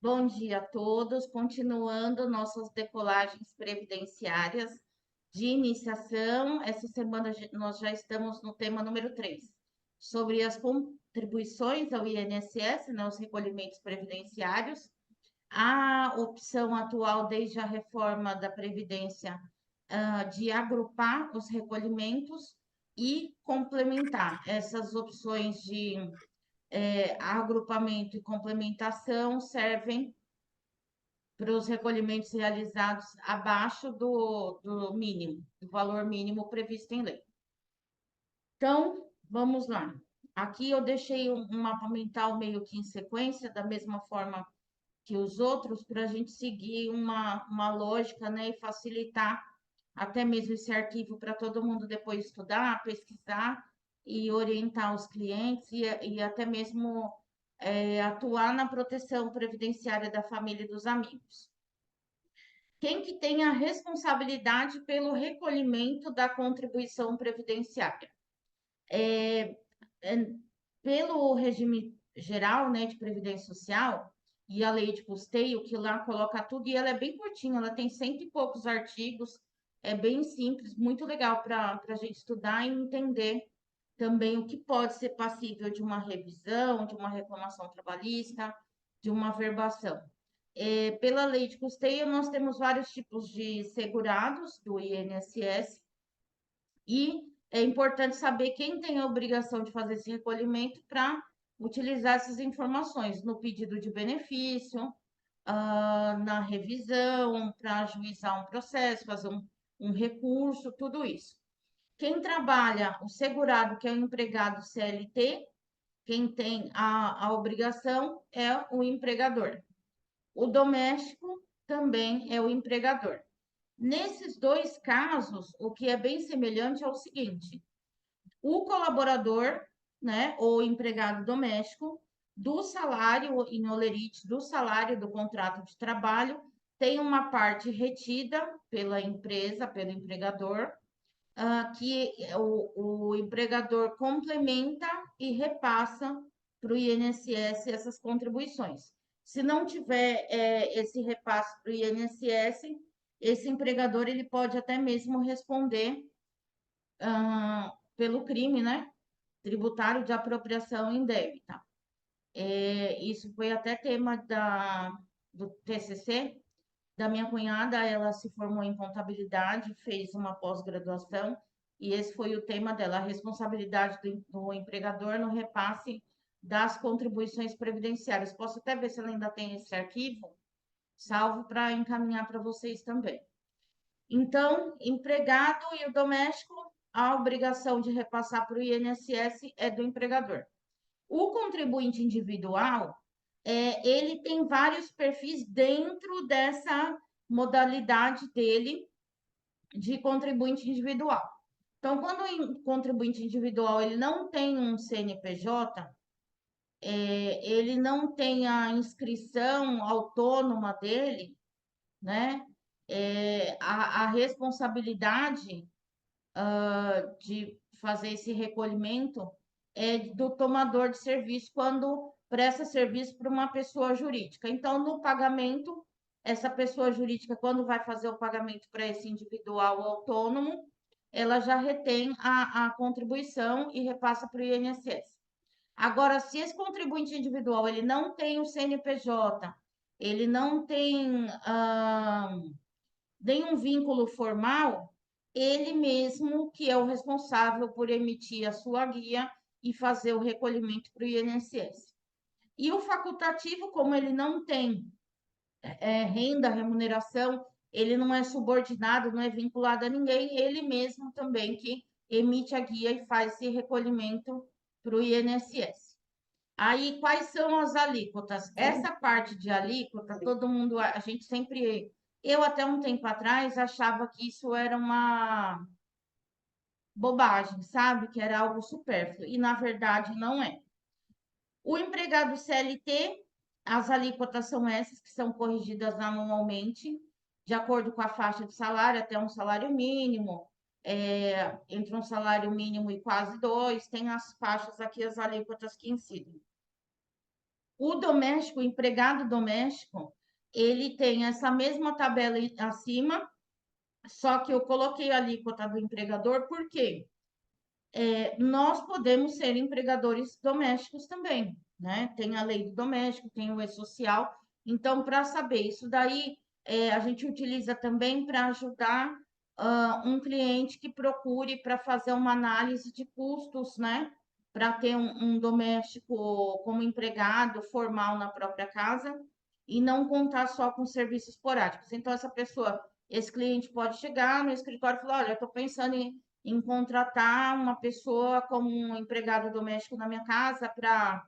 Bom dia a todos. Continuando nossas decolagens previdenciárias de iniciação. Essa semana nós já estamos no tema número 3, sobre as contribuições ao INSS, né, os recolhimentos previdenciários. A opção atual, desde a reforma da Previdência, de agrupar os recolhimentos e complementar essas opções de agrupamento e complementação servem para os recolhimentos realizados abaixo do mínimo, do valor mínimo previsto em lei. Então, vamos lá. Aqui eu deixei um mapa mental meio que em sequência, da mesma forma que os outros, para a gente seguir uma lógica, né, e facilitar até mesmo esse arquivo para todo mundo depois estudar, pesquisar e orientar os clientes e até mesmo atuar na proteção previdenciária da família e dos amigos. Quem que tem a responsabilidade pelo recolhimento da contribuição previdenciária? É, pelo regime geral, né, de previdência social e a lei de custeio, que lá coloca tudo, e ela é bem curtinha, ela tem 100 e poucos artigos, é bem simples, muito legal para a gente estudar e entender também o que pode ser passível de uma revisão, de uma reclamação trabalhista, de uma averbação. Pela lei de custeio, nós temos vários tipos de segurados do INSS e é importante saber quem tem a obrigação de fazer esse recolhimento para utilizar essas informações no pedido de benefício, na revisão, para ajuizar um processo, fazer um recurso, tudo isso. Quem trabalha, o segurado, que é o empregado CLT, quem tem a obrigação é o empregador. O doméstico também é o empregador. Nesses dois casos, o que é bem semelhante é o seguinte: o colaborador, né, ou empregado doméstico, do salário em holerite, do salário do contrato de trabalho, tem uma parte retida pela empresa, pelo empregador, que o empregador complementa e repassa para o INSS essas contribuições. Se não tiver esse repasse para o INSS, esse empregador ele pode até mesmo responder pelo crime, né, tributário de apropriação indébita. Isso foi até tema do TCC da minha cunhada. Ela se formou em contabilidade, fez uma pós-graduação, e esse foi o tema dela, a responsabilidade do empregador no repasse das contribuições previdenciárias. Posso até ver se ela ainda tem esse arquivo, salvo para encaminhar para vocês também. Então, empregado e o doméstico, a obrigação de repassar para o INSS é do empregador. O contribuinte individual, ele tem vários perfis dentro dessa modalidade dele de contribuinte individual. Então, quando o contribuinte individual ele não tem um CNPJ, ele não tem a inscrição autônoma dele, né? A responsabilidade de fazer esse recolhimento é do tomador de serviço quando presta serviço para uma pessoa jurídica. Então, no pagamento, essa pessoa jurídica, quando vai fazer o pagamento para esse individual autônomo, ela já retém a contribuição e repassa para o INSS. Agora, se esse contribuinte individual ele não tem o CNPJ, ele não tem nenhum vínculo formal, ele mesmo que é o responsável por emitir a sua guia e fazer o recolhimento para o INSS. E o facultativo, como ele não tem renda, remuneração, ele não é subordinado, não é vinculado a ninguém, ele mesmo também que emite a guia e faz esse recolhimento para o INSS. Aí, quais são as alíquotas? Essa parte de alíquota, todo mundo, a gente sempre, eu até um tempo atrás achava que isso era uma bobagem, sabe? Que era algo supérfluo, e na verdade não é. O empregado CLT, as alíquotas são essas que são corrigidas anualmente, de acordo com a faixa de salário, até um salário mínimo, entre um salário mínimo e quase dois, tem as faixas aqui, as alíquotas que incidem. O doméstico, o empregado doméstico, ele tem essa mesma tabela acima, só que eu coloquei a alíquota do empregador, por quê? Nós podemos ser empregadores domésticos também, né? Tem a lei do doméstico, tem o e-social. Então, para saber isso daí, a gente utiliza também para ajudar um cliente que procure para fazer uma análise de custos, né? Para ter um doméstico como empregado formal na própria casa e não contar só com serviços esporádicos. Então, esse cliente pode chegar no escritório e falar: olha, eu estou pensando em contratar uma pessoa como um empregado doméstico na minha casa para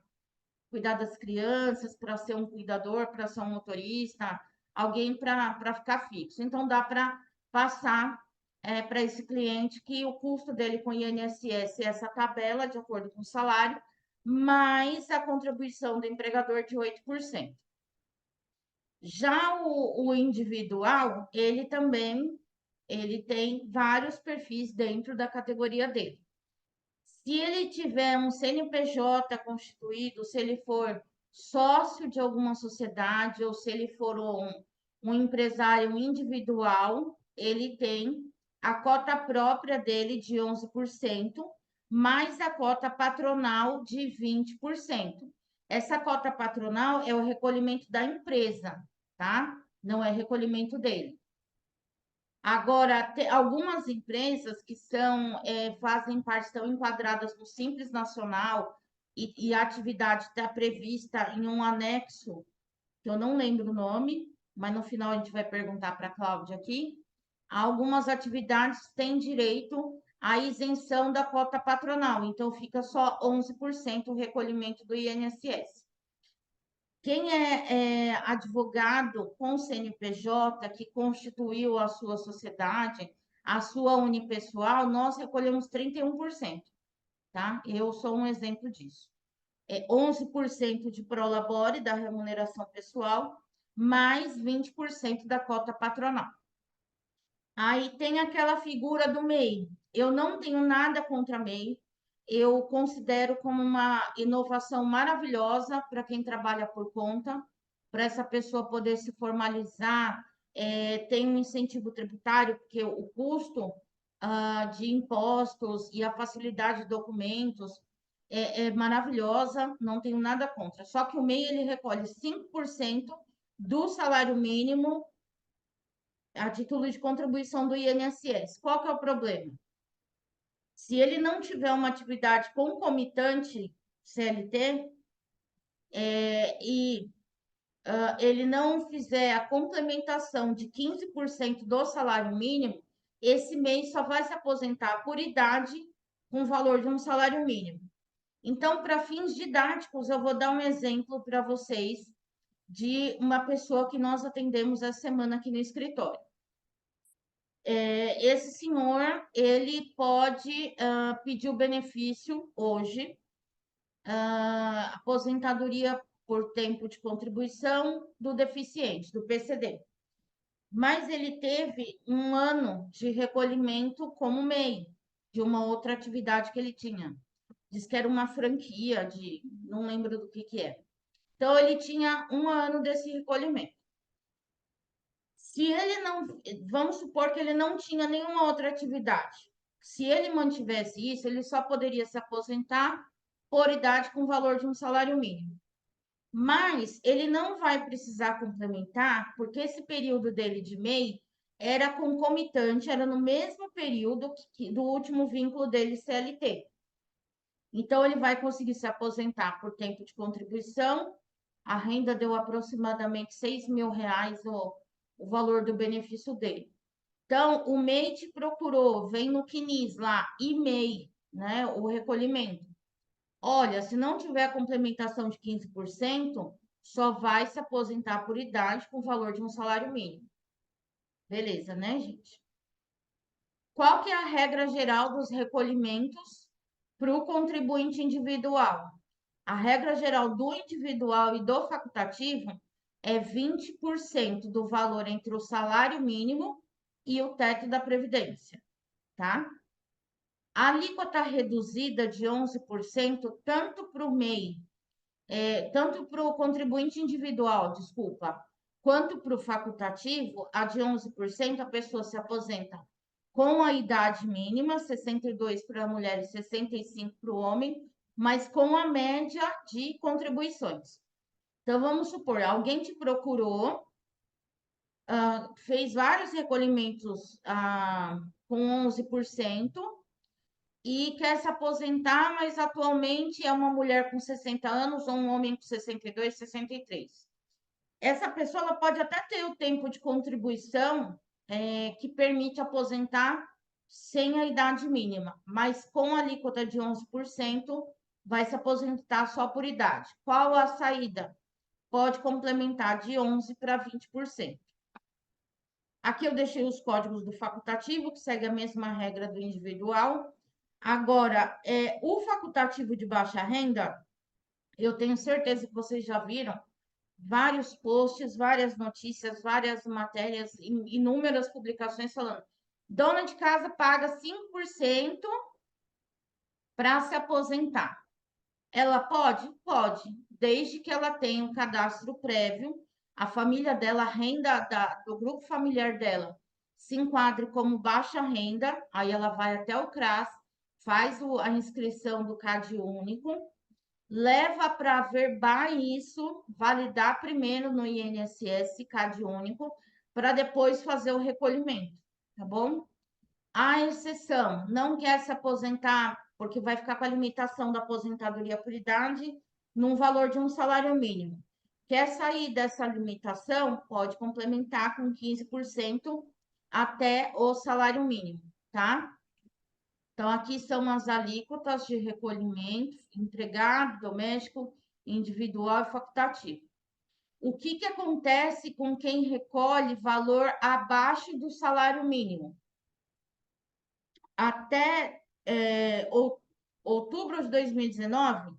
cuidar das crianças, para ser um cuidador, para ser um motorista, alguém para ficar fixo. Então, dá para passar para esse cliente que o custo dele com o INSS é essa tabela, de acordo com o salário, mais a contribuição do empregador de 8%. Já o individual, ele tem vários perfis dentro da categoria dele. Se ele tiver um CNPJ constituído, se ele for sócio de alguma sociedade ou se ele for um empresário individual, ele tem a cota própria dele de 11%, mais a cota patronal de 20%. Essa cota patronal é o recolhimento da empresa, tá? Não é recolhimento dele. Agora, algumas empresas que fazem parte, estão enquadradas no Simples Nacional e a atividade está prevista em um anexo, que eu não lembro o nome, mas no final a gente vai perguntar para a Cláudia aqui. Algumas atividades têm direito à isenção da cota patronal, então fica só 11% o recolhimento do INSS. Quem é advogado com CNPJ, que constituiu a sua sociedade, a sua unipessoal, nós recolhemos 31%, tá? Eu sou um exemplo disso. 11% de prolabore da remuneração pessoal, mais 20% da cota patronal. Aí tem aquela figura do MEI. Eu não tenho nada contra MEI, eu considero como uma inovação maravilhosa para quem trabalha por conta, para essa pessoa poder se formalizar, tem um incentivo tributário, porque o custo de impostos e a facilidade de documentos é maravilhosa, não tenho nada contra. Só que o MEI ele recolhe 5% do salário mínimo a título de contribuição do INSS. Qual que é o problema? Se ele não tiver uma atividade concomitante CLT e ele não fizer a complementação de 15% do salário mínimo, esse mês só vai se aposentar por idade com o valor de um salário mínimo. Então, para fins didáticos, eu vou dar um exemplo para vocês de uma pessoa que nós atendemos essa semana aqui no escritório. Esse senhor, ele pode pedir o benefício hoje, aposentadoria por tempo de contribuição do deficiente, do PCD. Mas ele teve um ano de recolhimento como MEI, de uma outra atividade que ele tinha. Diz que era uma franquia de, não lembro do que é. Então, ele tinha um ano desse recolhimento. Se ele não, vamos supor que ele não tinha nenhuma outra atividade. Se ele mantivesse isso, ele só poderia se aposentar por idade com o valor de um salário mínimo. Mas ele não vai precisar complementar, porque esse período dele de MEI era concomitante, era no mesmo período do último vínculo dele CLT. Então, ele vai conseguir se aposentar por tempo de contribuição. A renda deu aproximadamente R$ 6.000 o valor do benefício dele. Então, o MEI te procurou, vem no CNIS lá, e-MEI, né, o recolhimento. Olha, se não tiver a complementação de 15%, só vai se aposentar por idade com o valor de um salário mínimo. Beleza, né, gente? Qual que é a regra geral dos recolhimentos para o contribuinte individual? A regra geral do individual e do facultativo é 20% do valor entre o salário mínimo e o teto da Previdência, tá? A alíquota reduzida de 11%, tanto para o MEI tanto para o contribuinte individual, desculpa, quanto para o facultativo, a de 11%, a pessoa se aposenta com a idade mínima, 62 para a mulher e 65 para o homem, mas com a média de contribuições. Então, vamos supor, alguém te procurou, fez vários recolhimentos com 11%, e quer se aposentar, mas atualmente é uma mulher com 60 anos ou um homem com 62, 63. Essa pessoa ela pode até ter o tempo de contribuição que permite aposentar sem a idade mínima, mas com a alíquota de 11%, vai se aposentar só por idade. Qual a saída? Pode complementar de 11% para 20%. Aqui eu deixei os códigos do facultativo, que segue a mesma regra do individual. Agora, o facultativo de baixa renda, eu tenho certeza que vocês já viram vários posts, várias notícias, várias matérias, inúmeras publicações falando: dona de casa paga 5% para se aposentar. Ela pode? Pode, desde que ela tenha um cadastro prévio, a família dela, a renda do grupo familiar dela se enquadre como baixa renda, aí ela vai até o CRAS, faz a inscrição do CAD único, leva para verbar isso, validar primeiro no INSS CAD único, para depois fazer o recolhimento, tá bom? A exceção, não quer se aposentar porque vai ficar com a limitação da aposentadoria por idade num valor de um salário mínimo. Quer sair dessa limitação, pode complementar com 15% até o salário mínimo, tá? Então, aqui são as alíquotas de recolhimento, empregado, doméstico, individual e facultativo. O que acontece com quem recolhe valor abaixo do salário mínimo? Até outubro de 2019,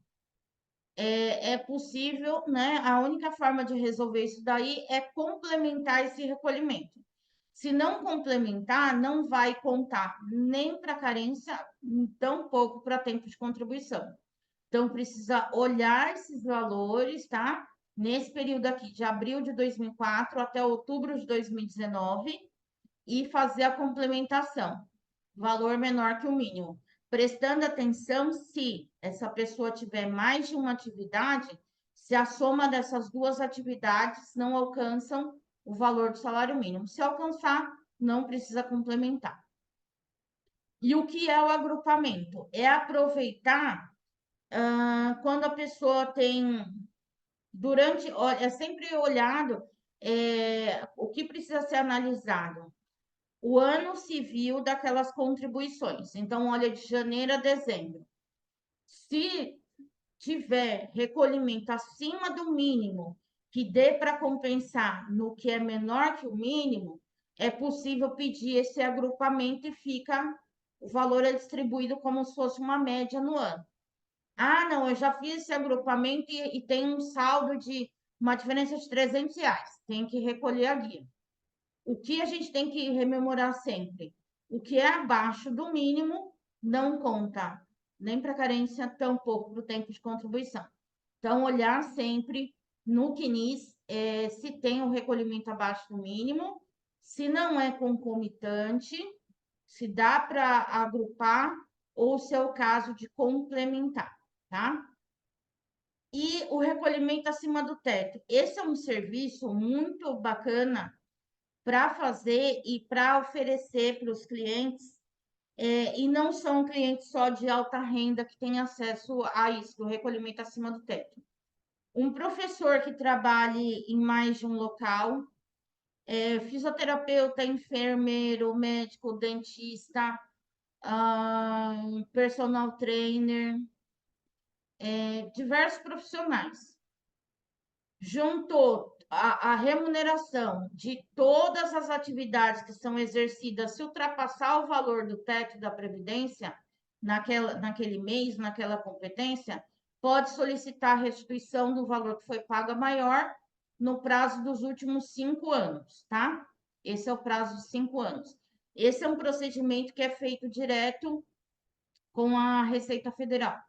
é possível, né? A única forma de resolver isso daí é complementar esse recolhimento. Se não complementar, não vai contar nem para carência, tampouco para tempo de contribuição. Então, precisa olhar esses valores, tá? Nesse período aqui, de abril de 2004 até outubro de 2019, e fazer a complementação, valor menor que o mínimo. Prestando atenção se essa pessoa tiver mais de uma atividade, se a soma dessas duas atividades não alcançam o valor do salário mínimo. Se alcançar, não precisa complementar. E o que é o agrupamento? É aproveitar quando a pessoa tem é sempre olhado o que precisa ser analisado. O ano civil daquelas contribuições. Então, olha, de janeiro a dezembro. Se tiver recolhimento acima do mínimo, que dê para compensar no que é menor que o mínimo, é possível pedir esse agrupamento e fica o valor é distribuído como se fosse uma média no ano. Ah, não, eu já fiz esse agrupamento e tem um saldo de uma diferença de R$ 300. Tem que recolher a guia. O que a gente tem que rememorar sempre? O que é abaixo do mínimo não conta nem para carência, tampouco para o tempo de contribuição. Então, olhar sempre no CNIS se tem o recolhimento abaixo do mínimo, se não é concomitante, se dá para agrupar ou se é o caso de complementar, tá? E o recolhimento acima do teto. Esse é um serviço muito bacana para fazer e para oferecer para os clientes, e não são clientes só de alta renda que têm acesso a isso, do recolhimento acima do teto. Um professor que trabalhe em mais de um local, fisioterapeuta, enfermeiro, médico, dentista, personal trainer, diversos profissionais. Juntou a remuneração de todas as atividades que são exercidas, se ultrapassar o valor do teto da Previdência, naquele mês, naquela competência, pode solicitar a restituição do valor que foi pago maior no prazo dos últimos 5 anos, tá? Esse é o prazo de 5 anos. Esse é um procedimento que é feito direto com a Receita Federal.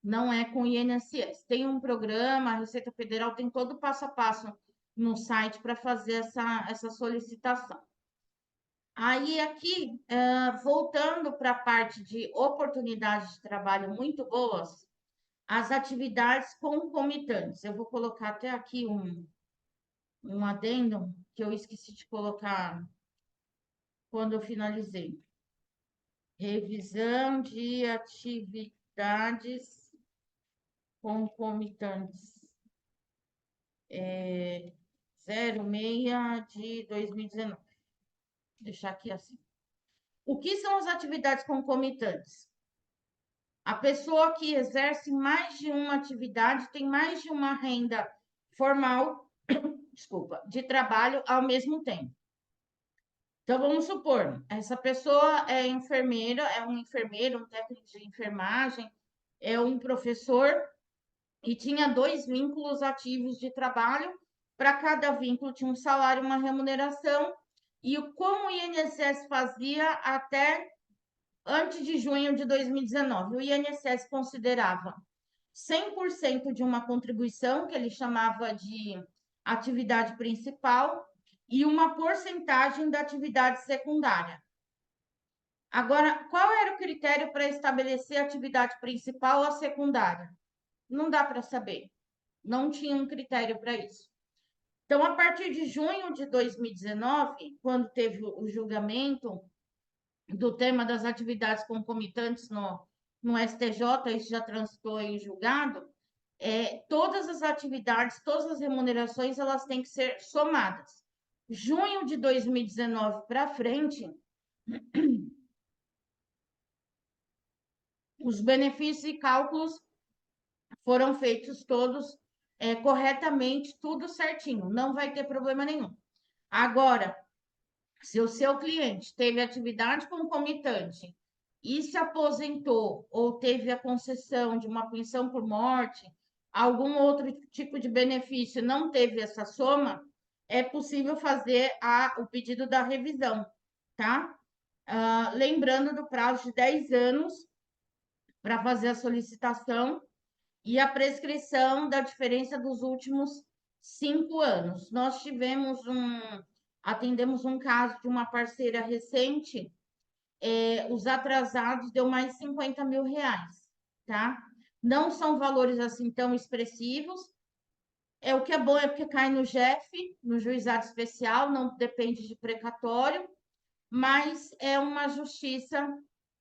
não é com o INSS. Tem um programa, a Receita Federal tem todo o passo a passo no site para fazer essa solicitação. Aí, aqui, voltando para a parte de oportunidades de trabalho muito boas, as atividades concomitantes. Eu vou colocar até aqui um adendo que eu esqueci de colocar quando eu finalizei. Revisão de atividades concomitantes. 06 de 2019. Vou deixar aqui assim. O que são as atividades concomitantes? A pessoa que exerce mais de uma atividade tem mais de uma renda formal, desculpa, de trabalho ao mesmo tempo. Então, vamos supor, essa pessoa é enfermeira, é um enfermeiro, um técnico de enfermagem, é um professor e tinha 2 vínculos ativos de trabalho. Para cada vínculo tinha um salário, uma remuneração. E como o INSS fazia até antes de junho de 2019? O INSS considerava 100% de uma contribuição, que ele chamava de atividade principal, e uma porcentagem da atividade secundária. Agora, qual era o critério para estabelecer a atividade principal ou a secundária? Não dá para saber. Não tinha um critério para isso. Então, a partir de junho de 2019, quando teve o julgamento do tema das atividades concomitantes no STJ, isso já transitou em julgado, todas as atividades, todas as remunerações, elas têm que ser somadas. Junho de 2019 para frente, os benefícios e cálculos foram feitos todos corretamente, tudo certinho, não vai ter problema nenhum. Agora, se o seu cliente teve atividade concomitante e se aposentou ou teve a concessão de uma pensão por morte, algum outro tipo de benefício, não teve essa soma, é possível fazer o pedido da revisão, tá? Lembrando do prazo de 10 anos para fazer a solicitação e a prescrição da diferença dos últimos 5 anos. Nós atendemos um caso de uma parceira recente, os atrasados deu mais de 50 mil reais, tá? Não são valores assim tão expressivos. O que é bom é porque cai no JEF, no juizado especial, não depende de precatório, mas é uma justiça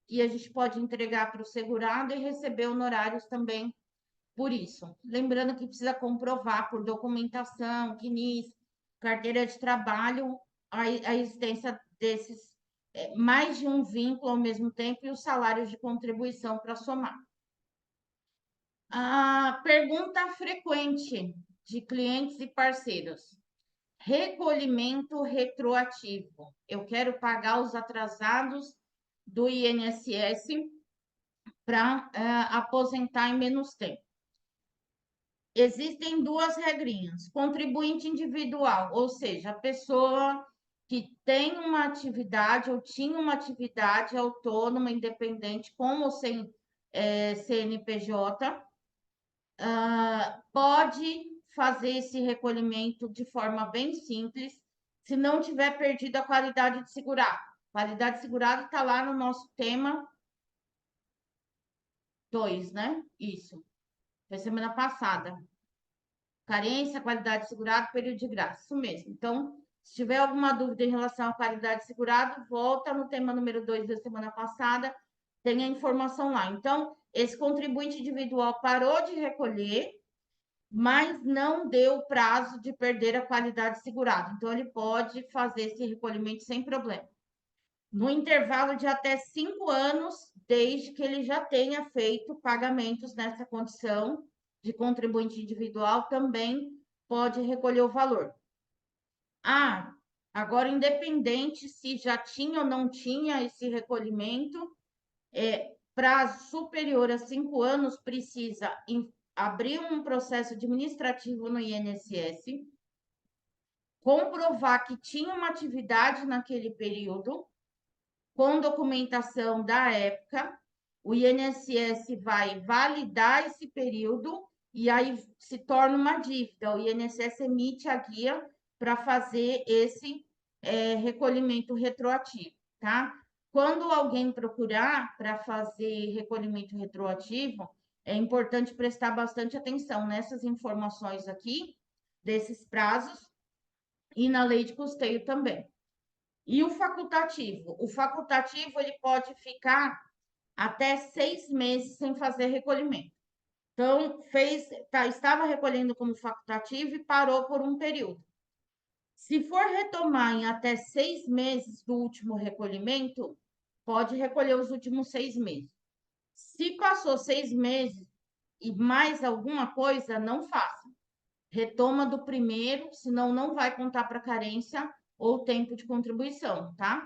e a gente pode entregar para o segurado e receber honorários também por isso. Lembrando que precisa comprovar por documentação, CNIS, carteira de trabalho, a existência desses mais de um vínculo ao mesmo tempo e os salários de contribuição para somar. A pergunta frequente de clientes e parceiros: recolhimento retroativo. Eu quero pagar os atrasados do INSS para aposentar em menos tempo. Existem 2 regrinhas. Contribuinte individual, ou seja, a pessoa que tem uma atividade ou tinha uma atividade autônoma, independente, com ou sem CNPJ, pode fazer esse recolhimento de forma bem simples, se não tiver perdido a qualidade de segurado. Qualidade de segurado está lá no nosso tema 2, né? Isso. Foi semana passada. Carência, qualidade de segurado, período de graça. Isso mesmo. Então, se tiver alguma dúvida em relação à qualidade de segurado, volta no tema número 2 da semana passada, tem a informação lá. Então, esse contribuinte individual parou de recolher, mas não deu prazo de perder a qualidade de segurado. Então, ele pode fazer esse recolhimento sem problema. No intervalo de até 5 anos, desde que ele já tenha feito pagamentos nessa condição de contribuinte individual, também pode recolher o valor. Agora, independente se já tinha ou não tinha esse recolhimento, prazo superior a 5 anos, precisa abrir um processo administrativo no INSS, comprovar que tinha uma atividade naquele período, com documentação da época, o INSS vai validar esse período e aí se torna uma dívida. O INSS emite a guia para fazer esse recolhimento retroativo, tá? Quando alguém procurar para fazer recolhimento retroativo, é importante prestar bastante atenção nessas informações aqui, desses prazos, e na lei de custeio também. E o facultativo? O facultativo ele pode ficar até 6 meses sem fazer recolhimento. Então, estava recolhendo como facultativo e parou por um período. Se for retomar em até 6 meses do último recolhimento, pode recolher os últimos 6 meses. Se passou 6 meses e mais alguma coisa, não faça. Retoma do primeiro, senão não vai contar para carência ou tempo de contribuição, tá?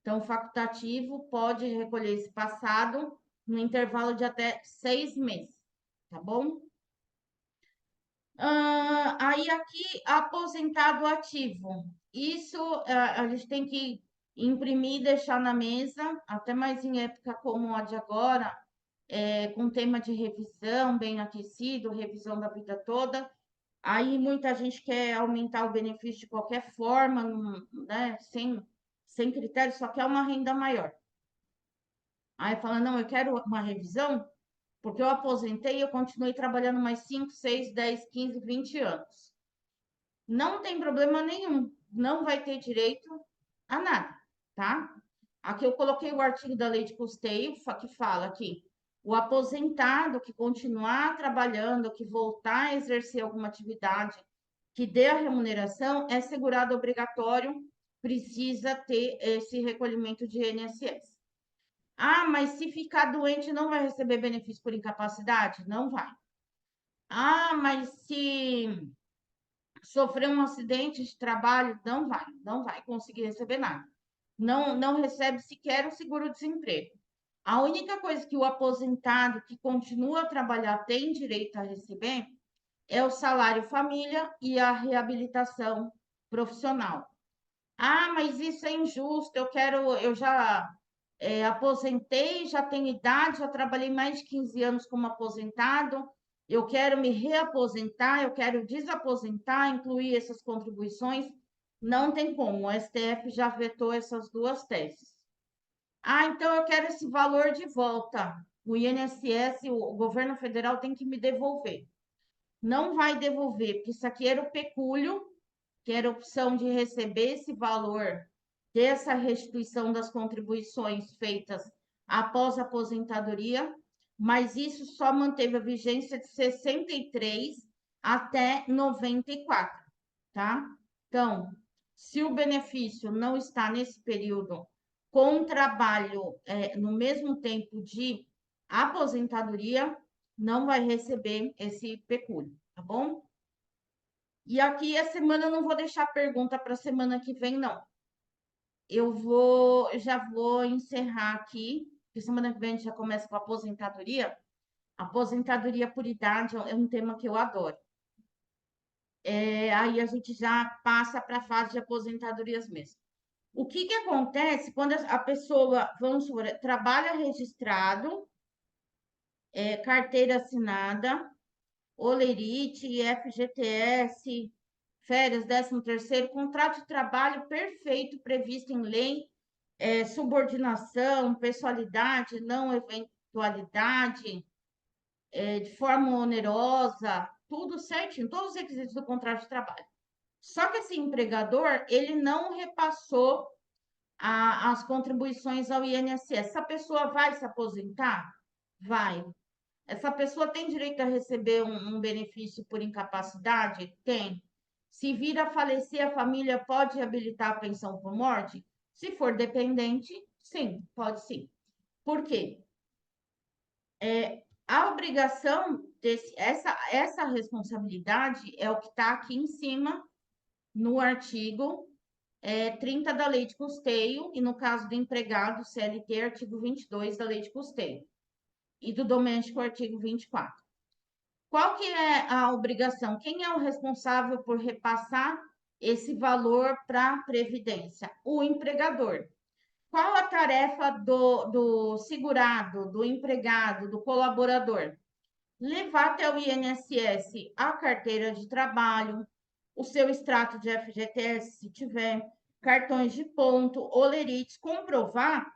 Então, o facultativo pode recolher esse passado no intervalo de até 6 meses, tá bom? Aí aqui, aposentado ativo. Isso a gente tem que imprimir e deixar na mesa, até mais em época como a de agora, com tema de revisão bem aquecido, revisão da vida toda. Aí muita gente quer aumentar o benefício de qualquer forma, né, sem critério, só quer uma renda maior. Aí fala, não, eu quero uma revisão, porque eu aposentei e eu continuei trabalhando mais 5, 6, 10, 15, 20 anos. Não tem problema nenhum, não vai ter direito a nada, tá? Aqui eu coloquei o artigo da lei de custeio, que fala que o aposentado que continuar trabalhando, que voltar a exercer alguma atividade que dê a remuneração, é segurado obrigatório, precisa ter esse recolhimento de INSS. Ah, mas se ficar doente não vai receber benefício por incapacidade? Não vai. Ah, mas se sofrer um acidente de trabalho, não vai conseguir receber nada. Não recebe sequer o seguro-desemprego. A única coisa que o aposentado que continua a trabalhar tem direito a receber é o salário família e a reabilitação profissional. Ah, mas isso é injusto. Eu já aposentei, já tenho idade, já trabalhei mais de 15 anos como aposentado. Eu quero me reaposentar, eu quero desaposentar, incluir essas contribuições. Não tem como. O STF já vetou essas duas teses. Ah, então eu quero esse valor de volta. O INSS, o governo federal tem que me devolver. Não vai devolver, porque isso aqui era o pecúlio, que era a opção de receber esse valor dessa restituição das contribuições feitas após a aposentadoria, mas isso só manteve a vigência de 63 até 94, tá? Então, se o benefício não está nesse período com trabalho no mesmo tempo de aposentadoria, não vai receber esse pecúlio, tá bom? E aqui a semana eu não vou deixar pergunta para a semana que vem, não. Já vou encerrar aqui, porque semana que vem a gente já começa com a aposentadoria. Aposentadoria por idade é um tema que eu adoro. Aí a gente já passa para a fase de aposentadorias mesmo. O que acontece quando a pessoa, vamos supor, trabalha registrado, carteira assinada, olerite, FGTS, férias, 13º, contrato de trabalho perfeito, previsto em lei, subordinação, pessoalidade, não eventualidade, de forma onerosa, tudo certinho, todos os requisitos do contrato de trabalho. Só que esse empregador, ele não repassou as contribuições ao INSS. Essa pessoa vai se aposentar? Vai. Essa pessoa tem direito a receber um benefício por incapacidade? Tem. Se vir a falecer, a família pode habilitar a pensão por morte? Se for dependente, sim, pode sim. Por quê? A obrigação essa responsabilidade é o que está aqui em cima no artigo 30 da Lei de Custeio, e no caso do empregado, CLT, artigo 22 da Lei de Custeio, e do doméstico, artigo 24. Qual que é a obrigação? Quem é o responsável por repassar esse valor para a Previdência? O empregador. qual a tarefa do segurado, do empregado, do colaborador? Levar até o INSS a carteira de trabalho, o seu extrato de FGTS, se tiver, cartões de ponto, olerites, comprovar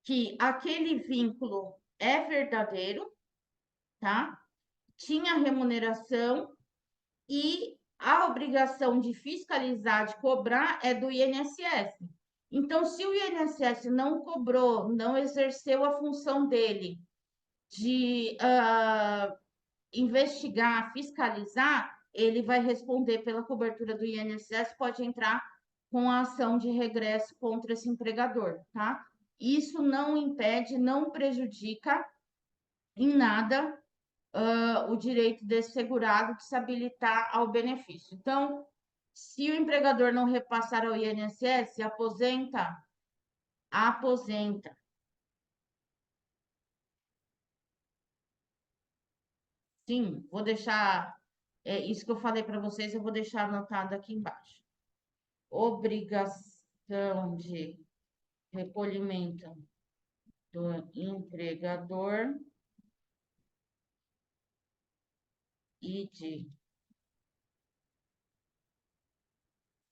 que aquele vínculo é verdadeiro, tá? Tinha remuneração e a obrigação de fiscalizar, de cobrar, é do INSS. Então, se o INSS não cobrou, não exerceu a função dele de investigar, fiscalizar, ele vai responder pela cobertura do INSS, pode entrar com a ação de regresso contra esse empregador, tá? Isso não impede, não prejudica em nada o direito desse segurado de se habilitar ao benefício. Então, se o empregador não repassar ao INSS, aposenta, aposenta. Sim, vou deixar, isso que eu falei para vocês, eu vou deixar anotado aqui embaixo. Obrigação de recolhimento do empregador e de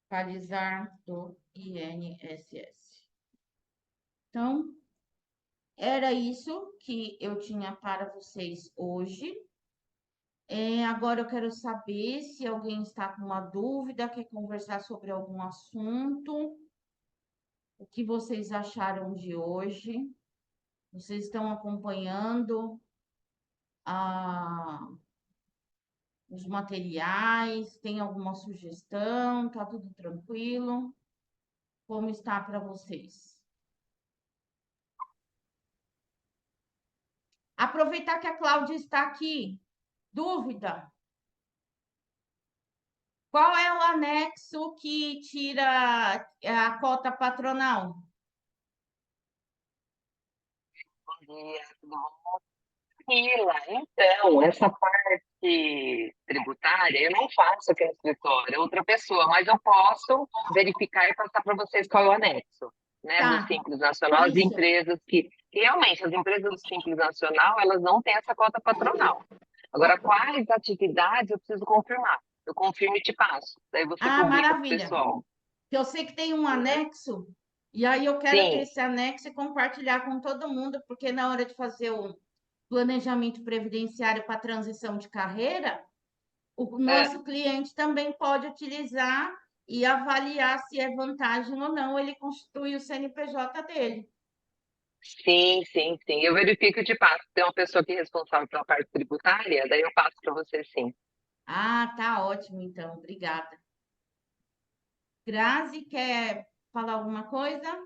fiscalizar do INSS. Então, era isso que eu tinha para vocês hoje. Agora eu quero saber se alguém está com uma dúvida, quer conversar sobre algum assunto. O que vocês acharam de hoje? Vocês estão acompanhando os materiais? Tem alguma sugestão? Tá tudo tranquilo? Como está para vocês? Aproveitar que a Cláudia está aqui. Dúvida? Qual é o anexo que tira a cota patronal? Bom dia, tudo bom? Tranquila. Então, essa parte tributária eu não faço aqui no escritório, é outra pessoa, mas eu posso verificar e passar para vocês qual é o anexo, né, do Tá, Simples Nacional, as isso. empresas que realmente as empresas do Simples Nacional, elas não têm essa cota patronal. Agora, quais atividades eu preciso confirmar? Eu confirmo e te passo. Daí você Ah, publica para o maravilha. pessoal. Eu sei que tem um anexo, e aí eu quero ter Sim, esse anexo e compartilhar com todo mundo, porque na hora de fazer o planejamento previdenciário para transição de carreira, o é. nosso cliente também pode utilizar e avaliar se é vantagem ou não ele constituir o CNPJ dele. Sim, sim, sim. Eu verifico e te passo. Tem uma pessoa que é responsável pela parte tributária, daí eu passo para você, sim. Ah, tá ótimo, então. Obrigada. Grazi, quer falar alguma coisa?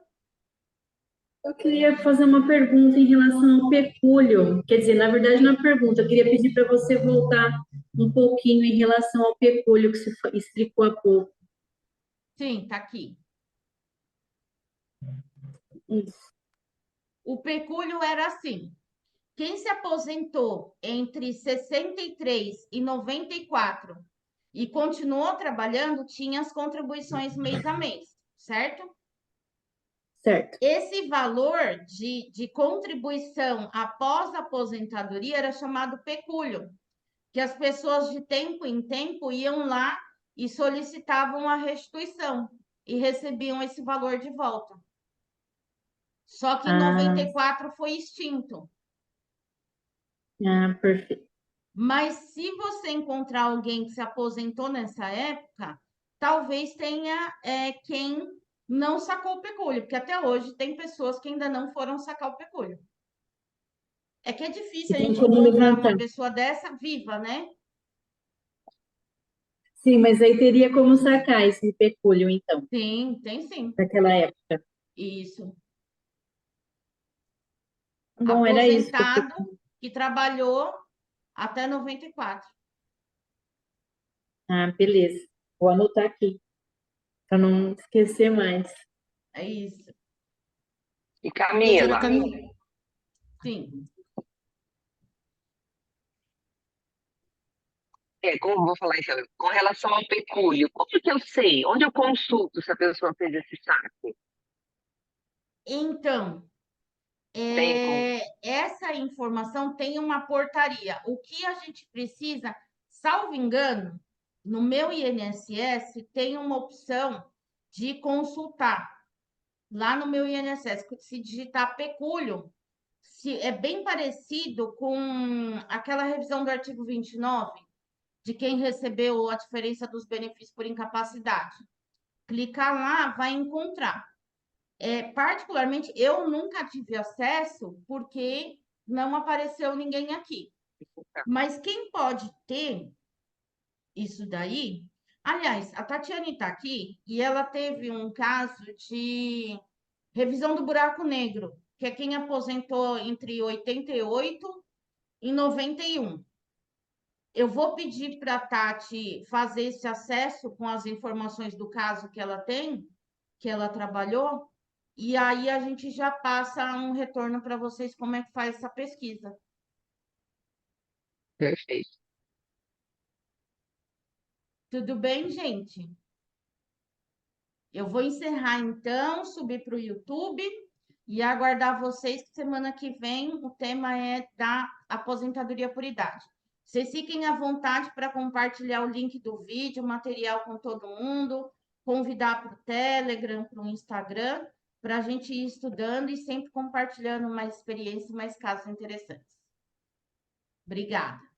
Eu queria fazer uma pergunta em relação ao pecúlio. Quer dizer, na verdade, não é pergunta, eu queria pedir para você voltar um pouquinho em relação ao pecúlio que você explicou há pouco. Sim, tá aqui. Isso. O pecúlio era assim: quem se aposentou entre 63 e 94 e continuou trabalhando tinha as contribuições mês a mês, certo? Certo. Esse valor de contribuição após a aposentadoria era chamado pecúlio, que as pessoas de tempo em tempo iam lá e solicitavam a restituição e recebiam esse valor de volta. Só que em Ah, 94 foi extinto. perfeito. Mas se você encontrar alguém que se aposentou nessa época, talvez tenha quem não sacou o pecúlio, porque até hoje tem pessoas que ainda não foram sacar o pecúlio. É que é E difícil a tem gente como encontrar levantar. uma pessoa dessa viva, né? Sim, mas aí teria como sacar esse pecúlio, então, Sim, tem sim. daquela época. Isso. Bom, era isso que eu Aposentado que trabalhou até 94. Ah, beleza. Vou anotar aqui, para não esquecer mais. É isso. E Doutora Camila, Camila, Sim. como eu vou falar então, com relação ao pecúlio, como que eu sei? Onde eu consulto se a pessoa fez esse saque? Então, Tem como. essa informação tem uma portaria. O que a gente precisa, salvo engano, no meu INSS tem uma opção de consultar. Lá no meu INSS, se digitar pecúlio, é bem parecido com aquela revisão do artigo 29, de quem recebeu a diferença dos benefícios por incapacidade. Clicar lá, vai encontrar. Particularmente, eu nunca tive acesso porque não apareceu ninguém aqui. Mas quem pode ter isso daí? Aliás, a Tatiane está aqui e ela teve um caso de revisão do buraco negro, que é quem aposentou entre 88 e 91. Eu vou pedir para a Tati fazer esse acesso com as informações do caso que ela tem, que ela trabalhou, e aí a gente já passa um retorno para vocês como é que faz essa pesquisa. Perfeito. Tudo bem, gente? Eu vou encerrar então, subir para o YouTube e aguardar vocês, que semana que vem o tema é da aposentadoria por idade. Vocês fiquem à vontade para compartilhar o link do vídeo, o material com todo mundo, convidar para o Telegram, para o Instagram, para a gente ir estudando e sempre compartilhando mais experiências, mais casos interessantes. Obrigada.